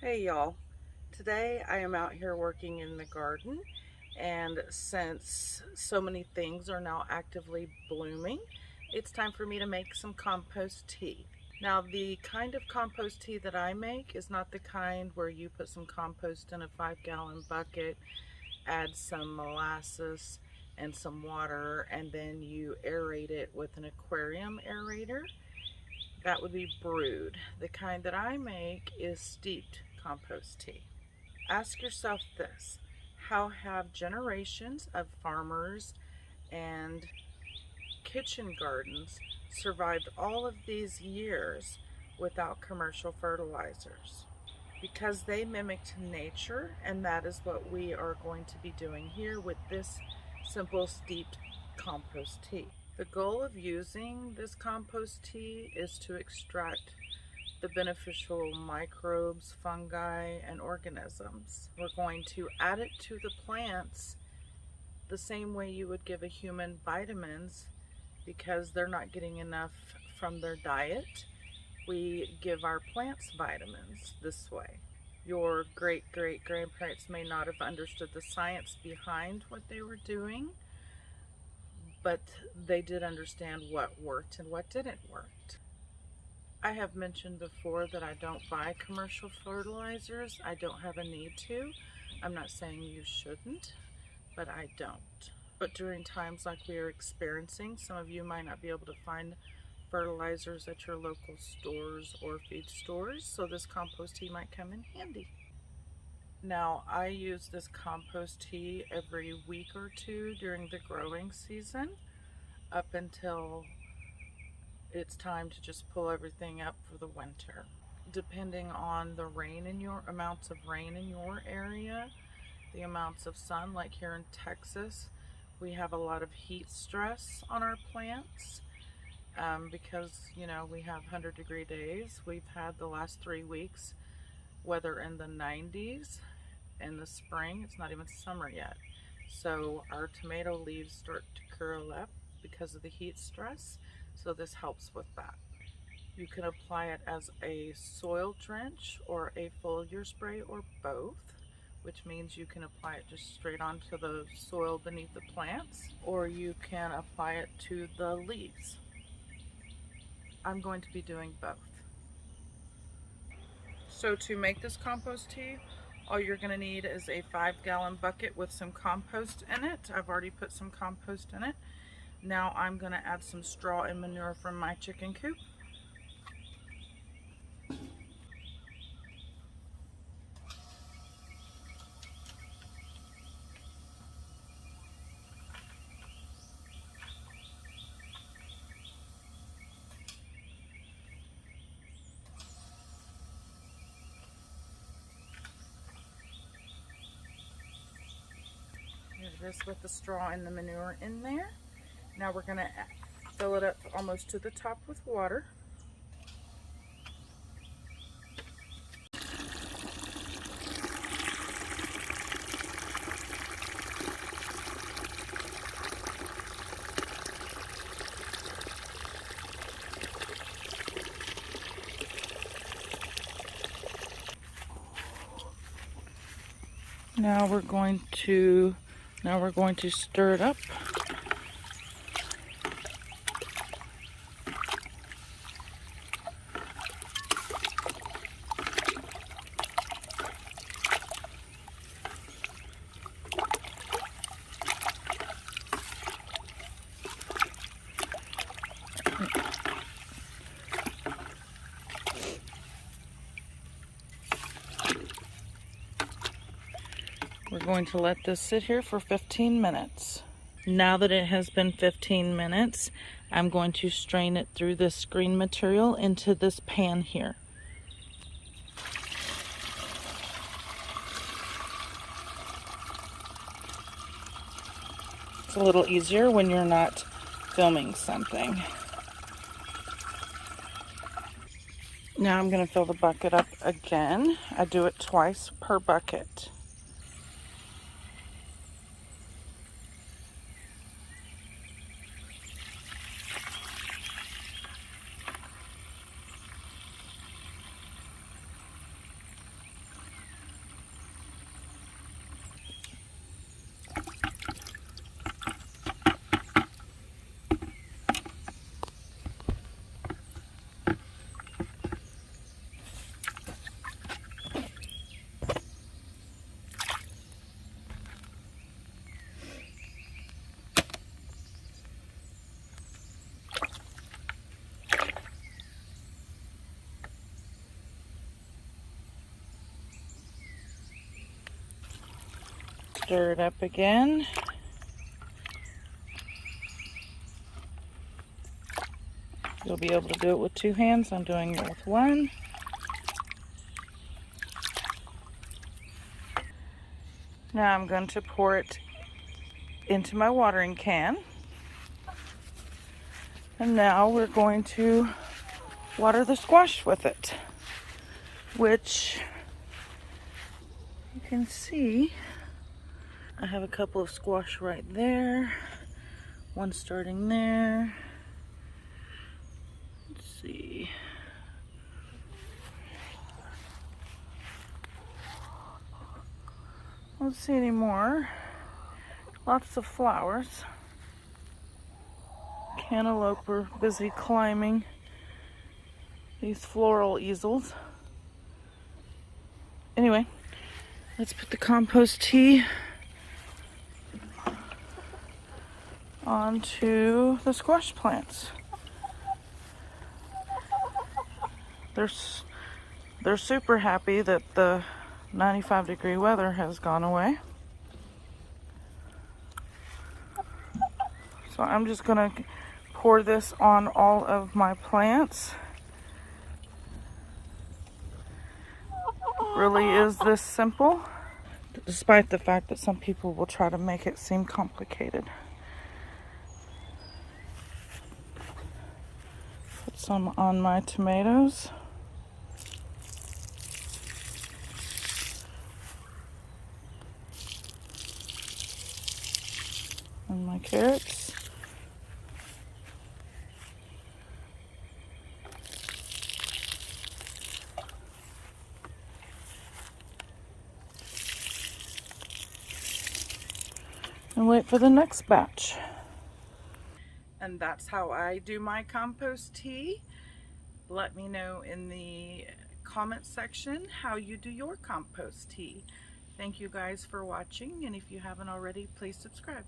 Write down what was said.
Hey y'all, today I am out here working in the garden, and since so many things are now actively blooming, it's time for me to make some compost tea. Now the kind of compost tea that I make is not the kind where you put some compost in a 5-gallon bucket, add some molasses and some water, and then you aerate it with an aquarium aerator. That would be brewed. The kind that I make is steeped compost tea. Ask yourself this: how have generations of farmers and kitchen gardens survived all of these years without commercial fertilizers? Because they mimicked nature, and that is what we are going to be doing here with this simple steeped compost tea. The goal of using this compost tea is to extract the beneficial microbes, fungi, and organisms. We're going to add it to the plants the same way you would give a human vitamins because they're not getting enough from their diet. We give our plants vitamins this way. Your great-great-grandparents may not have understood the science behind what they were doing, but they did understand what worked and what didn't work. I have mentioned before that I don't buy commercial fertilizers. I don't have a need to. I'm not saying you shouldn't, but I don't. But during times like we are experiencing, some of you might not be able to find fertilizers at your local stores or feed stores, so this compost tea might come in handy. Now, I use this compost tea every week or two during the growing season up until it's time to just pull everything up for the winter. Depending on the rain in your amounts of rain in your area, the amounts of sun, like here in Texas, we have a lot of heat stress on our plants because we have 100-degree days. We've had the last 3 weeks weather in the 90s. In the spring, it's not even summer yet, so our tomato leaves start to curl up because of the heat stress, so this helps with that. You can apply it as a soil drench or a foliar spray or both, which means you can apply it just straight onto the soil beneath the plants, or you can apply it to the leaves. I'm going to be doing both. So to make this compost tea, all you're going to need is a 5-gallon bucket with some compost in it. I've already put some compost in it. Now I'm going to add some straw and manure from my chicken coop. Here it is with the straw and the manure in there. Now we're going to fill it up almost to the top with water. Now we're going to stir it up. We're going to let this sit here for 15 minutes. Now that it has been 15 minutes, I'm going to strain it through this green material into this pan here. It's a little easier when you're not filming something. Now I'm going to fill the bucket up again. I do it twice per bucket. Stir it up again. You'll be able to do it with 2 hands. I'm doing it with 1. Now I'm going to pour it into my watering can. And now we're going to water the squash with it, which you can see I have a couple of squash right there. One starting there. Let's see. I don't see any more. Lots of flowers. Cantaloupe are busy climbing these floral easels. Anyway, let's put the compost tea onto the squash plants. They're super happy that the 95-degree weather has gone away. So I'm just gonna pour this on all of my plants. It really is this simple, despite the fact that some people will try to make it seem complicated. Put some on my tomatoes. And my carrots. And wait for the next batch. And that's how I do my compost tea. Let me know in the comment section how you do your compost tea. Thank you guys for watching, and if you haven't already, please subscribe.